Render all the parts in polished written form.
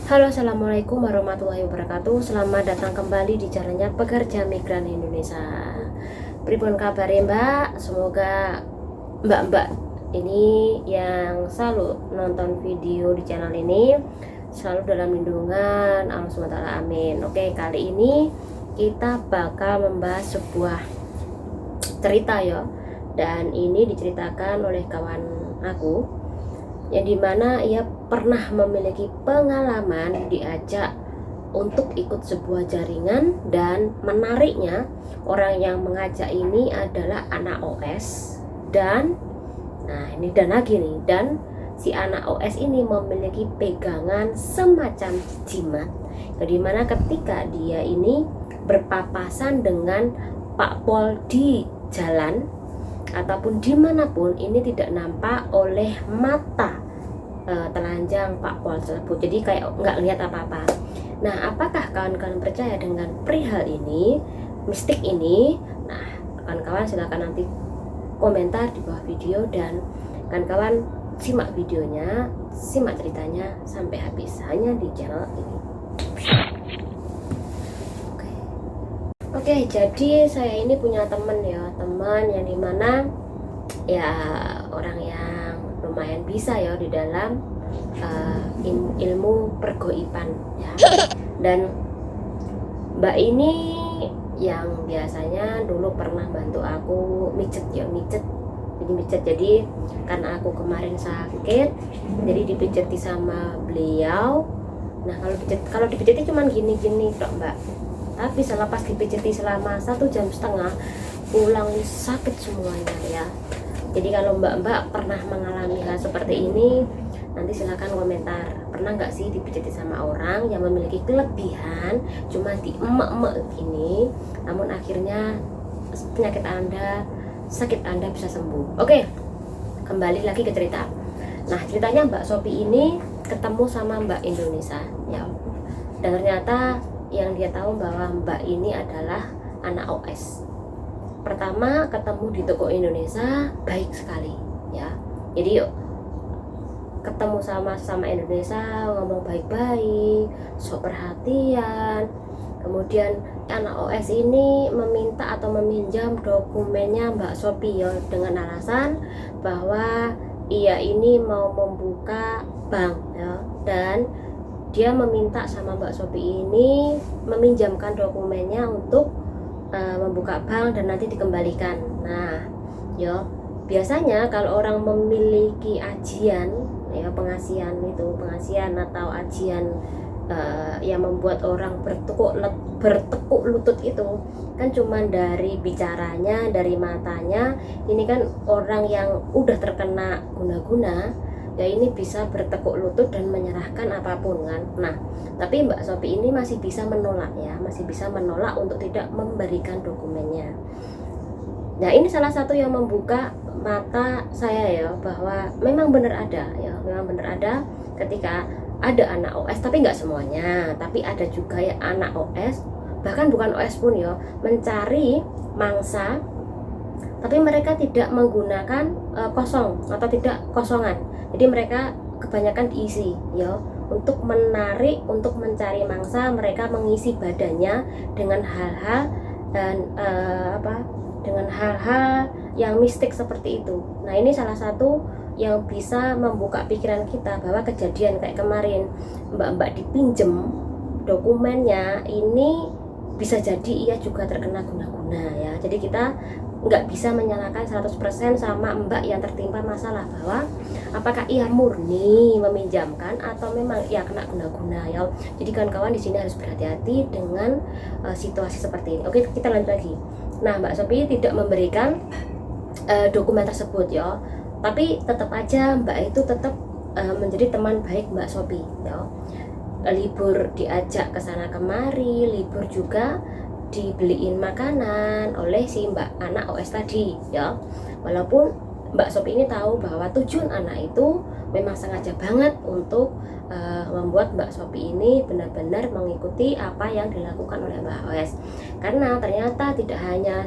Halo, assalamualaikum warahmatullahi wabarakatuh. Selamat datang kembali di channelnya Pekerja Migran Indonesia. Pripun kabar ya Mbak? Semoga Mbak-mbak ini yang selalu nonton video di channel ini selalu dalam lindungan Allah SWT. Amin. Oke, kali ini kita bakal membahas sebuah cerita ya. Dan ini diceritakan oleh kawan aku yang dimana ia pernah memiliki pengalaman diajak untuk ikut sebuah jaringan, dan menariknya orang yang mengajak ini adalah anak OS. Dan si anak OS ini memiliki pegangan semacam jimat, yang dimana ketika dia ini berpapasan dengan Pak Pol di jalan ataupun dimanapun, ini tidak nampak oleh mata telanjang Pak Pol tersebut, jadi kayak nggak lihat apa-apa. Nah, apakah kawan-kawan percaya dengan perihal ini, mistik ini? Nah, kawan-kawan silahkan nanti komentar di bawah video, dan kawan-kawan simak videonya, simak ceritanya sampai habis hanya di channel ini. Oke, jadi saya ini punya teman yang dimana ya orang yang lumayan bisa ya di dalam ilmu pergoiban ya. Dan Mbak ini yang biasanya dulu pernah bantu aku mijet. Jadi karena aku kemarin sakit, jadi dipijeti sama beliau. Nah, kalau dipijeti cuman gini-gini tok Mbak. Tapi selepas dipijeti selama 1,5 jam pulang sakit semuanya ya. Jadi kalau mbak-mbak pernah mengalami hal seperti ini, nanti silahkan komentar. Pernah nggak sih dipijeti sama orang yang memiliki kelebihan cuma di emak-emak gini, namun akhirnya penyakit anda, sakit anda bisa sembuh. Oke, kembali lagi ke cerita. Nah, ceritanya Mbak Sopi ini ketemu sama Mbak Indonesia ya. Dan ternyata yang dia tahu bahwa Mbak ini adalah anak OS. Pertama ketemu di toko Indonesia, baik sekali ya. Jadi yuk ketemu sama Indonesia, ngomong baik-baik, sok perhatian. Kemudian anak OS ini meminta atau meminjam dokumennya Mbak Sopi ya, dengan alasan bahwa ia ini mau membuka bank ya, dan dia meminta sama Mbak Sopi ini meminjamkan dokumennya untuk membuka bank dan nanti dikembalikan. Nah, yo biasanya kalau orang memiliki ajian ya, pengasihan atau ajian yang membuat orang bertekuk lutut itu kan cuman dari bicaranya, dari matanya. Ini kan orang yang udah terkena guna-guna ya, ini bisa bertekuk lutut dan menyerahkan apapun kan. Nah, tapi Mbak Sopi ini masih bisa menolak ya, masih bisa menolak untuk tidak memberikan dokumennya. Nah, ini salah satu yang membuka mata saya ya, bahwa memang benar ada ketika ada anak OS, tapi nggak semuanya, tapi ada juga ya anak OS, bahkan bukan OS pun ya, mencari mangsa tapi mereka tidak menggunakan kosong atau tidak kosongan. Jadi mereka kebanyakan diisi ya, untuk menarik, untuk mencari mangsa. Mereka mengisi badannya dengan hal-hal dan dengan hal-hal yang mistik seperti itu. Nah, ini salah satu yang bisa membuka pikiran kita bahwa kejadian kayak kemarin mbak-mbak dipinjem dokumennya ini bisa jadi ia juga terkena guna-guna ya. Jadi kita nggak bisa menyalahkan 100% sama mbak yang tertimpa masalah, bahwa apakah ia murni meminjamkan atau memang ia kena guna-guna ya. Jadi kawan-kawan di sini harus berhati-hati dengan situasi seperti ini. Oke, kita lanjut lagi. Nah, Mbak Sopi tidak memberikan dokumen tersebut ya, tapi tetap aja mbak itu tetap menjadi teman baik Mbak Sopi ya. Libur diajak ke sana kemari, libur juga dibeliin makanan oleh si mbak anak OS tadi ya. Walaupun Mbak Sopi ini tahu bahwa tujuan anak itu memang sengaja banget untuk membuat Mbak Sopi ini benar-benar mengikuti apa yang dilakukan oleh Mbak OS. Karena ternyata tidak hanya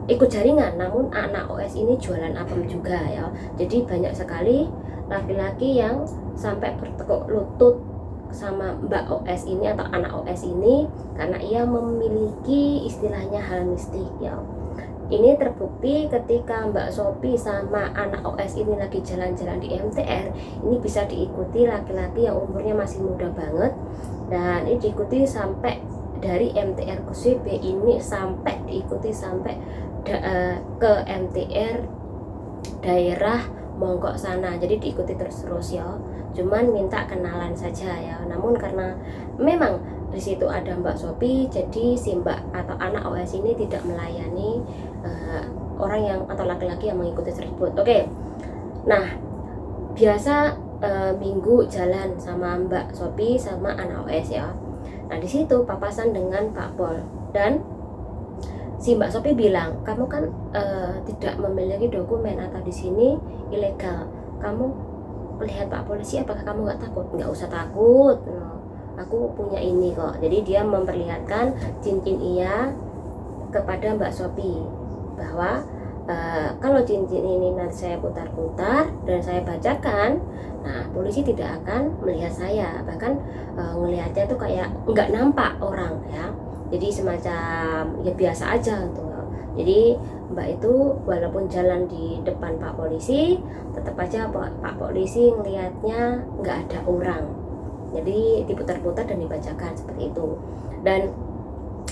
ikut jaringan, namun anak OS ini jualan apem juga ya. Jadi banyak sekali laki-laki yang sampai bertekuk lutut sama Mbak OS ini atau anak OS ini karena ia memiliki istilahnya hal mistik ya. Ini terbukti ketika Mbak Sophie sama anak OS ini lagi jalan-jalan di MTR. Ini bisa diikuti laki-laki yang umurnya masih muda banget, dan ini diikuti sampai dari MTR Kuswebe ini sampai diikuti sampai ke MTR daerah Monggok sana. Jadi diikuti terus ya. Cuman minta kenalan saja ya. Namun karena memang di situ ada Mbak Sophie, jadi si Mbak atau anak OS ini tidak melayani orang yang atau laki-laki yang mengikuti tersebut. Oke. Nah, biasa minggu jalan sama Mbak Sophie sama anak OS ya. Nah, di situ papasan dengan Pak Pol, dan si Mbak Sophie bilang, kamu kan tidak memiliki dokumen atau di sini ilegal. Kamu melihat Pak Polisi, apakah kamu nggak takut? Nggak usah takut. No, aku punya ini kok. Jadi dia memperlihatkan cincin ia kepada Mbak Sophie bahwa kalau cincin ini nanti saya putar-putar dan saya bacakan, nah polisi tidak akan melihat saya, bahkan ngelihatnya tuh kayak nggak nampak orang ya. Jadi semacam ya biasa aja tuh. Jadi Mbak itu walaupun jalan di depan Pak Polisi, tetap aja Pak Polisi ngelihatnya nggak ada orang. Jadi diputar-putar dan dibacakan seperti itu. Dan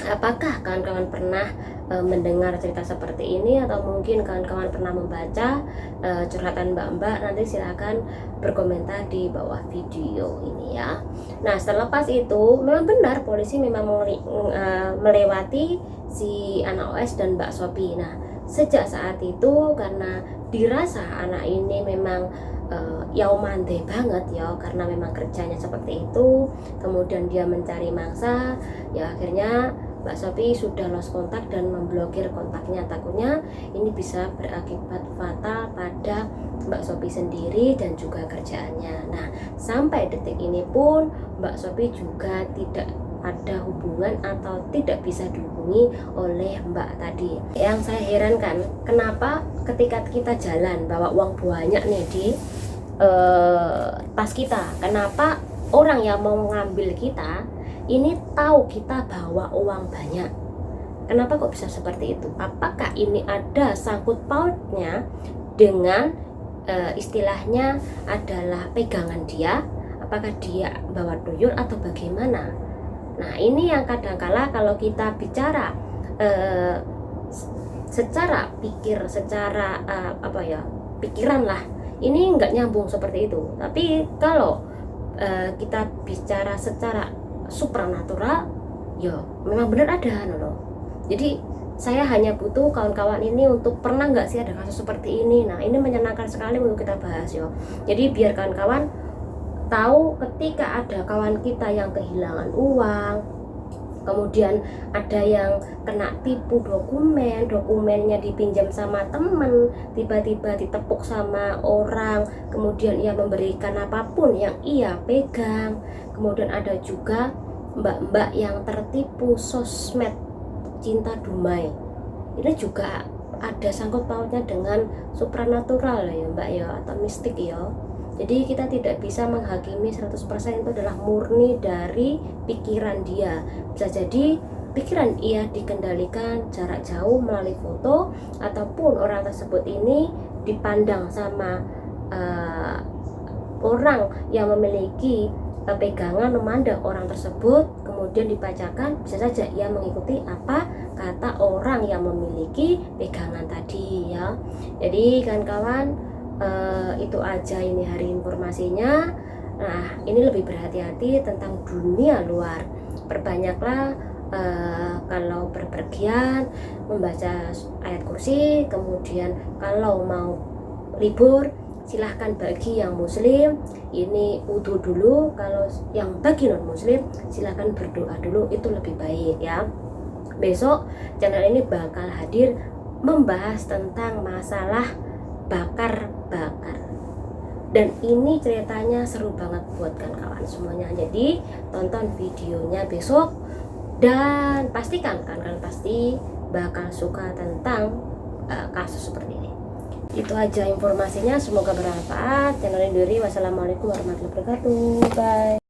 apakah kawan-kawan pernah mendengar cerita seperti ini, atau mungkin kawan-kawan pernah membaca curhatan mbak-mbak? Nanti silakan berkomentar di bawah video ini ya. Nah, selepas itu memang benar polisi memang melewati si anak OS dan Mbak Sophie. Nah, sejak saat itu karena dirasa anak ini memang yaumande banget ya, karena memang kerjanya seperti itu, kemudian dia mencari mangsa ya, akhirnya Mbak Sophie sudah lost kontak dan memblokir kontaknya. Takutnya ini bisa berakibat fatal pada Mbak Sophie sendiri dan juga kerjaannya. Nah, sampai detik ini pun Mbak Sophie juga tidak ada hubungan atau tidak bisa dihubungi oleh Mbak tadi. Yang saya herankan, kenapa ketika kita jalan bawa uang banyak nih di tas kita, kenapa orang yang mau ngambil kita ini tahu kita bawa uang banyak? Kenapa kok bisa seperti itu? Apakah ini ada sangkut pautnya dengan istilahnya adalah pegangan dia? Apakah dia bawa tuyul atau bagaimana? Nah, ini yang kadangkala kalau kita bicara secara pikir, secara pikiran lah, ini nggak nyambung seperti itu. Tapi kalau kita bicara secara supranatural, ya memang benar ada loh. Jadi saya hanya butuh kawan-kawan ini untuk pernah nggak sih ada kasus seperti ini. Nah, ini menyenangkan sekali untuk kita bahas yo. Jadi biar kawan-kawan tahu ketika ada kawan kita yang kehilangan uang, kemudian ada yang kena tipu dokumennya dipinjam sama temen, tiba-tiba ditepuk sama orang, kemudian ia memberikan apapun yang ia pegang. Kemudian ada juga mbak-mbak yang tertipu sosmed cinta dumai. Ini juga ada sangkut pautnya dengan supranatural ya mbak ya, atau mistik ya. Jadi kita tidak bisa menghakimi 100% itu adalah murni dari pikiran dia. Bisa jadi pikiran ia dikendalikan jarak jauh melalui foto, ataupun orang tersebut ini dipandang sama orang yang memiliki pegangan, memandang orang tersebut, kemudian dibacakan, bisa saja ia mengikuti apa kata orang yang memiliki pegangan tadi ya. Jadi kawan-kawan, itu aja ini hari informasinya. Nah, ini lebih berhati-hati tentang dunia luar. Perbanyaklah kalau berpergian membaca ayat kursi. Kemudian kalau mau libur, silahkan bagi yang muslim ini wudhu dulu, kalau yang bagi non muslim silahkan berdoa dulu, itu lebih baik ya. Besok channel ini bakal hadir membahas tentang masalah bakar-bakar, dan ini ceritanya seru banget buat kawan-kawan semuanya. Jadi tonton videonya besok dan pastikan kalian pasti bakal suka tentang kasus seperti ini. Itu aja informasinya, semoga bermanfaat. Channel ini diri. Wassalamualaikum warahmatullahi wabarakatuh. Bye.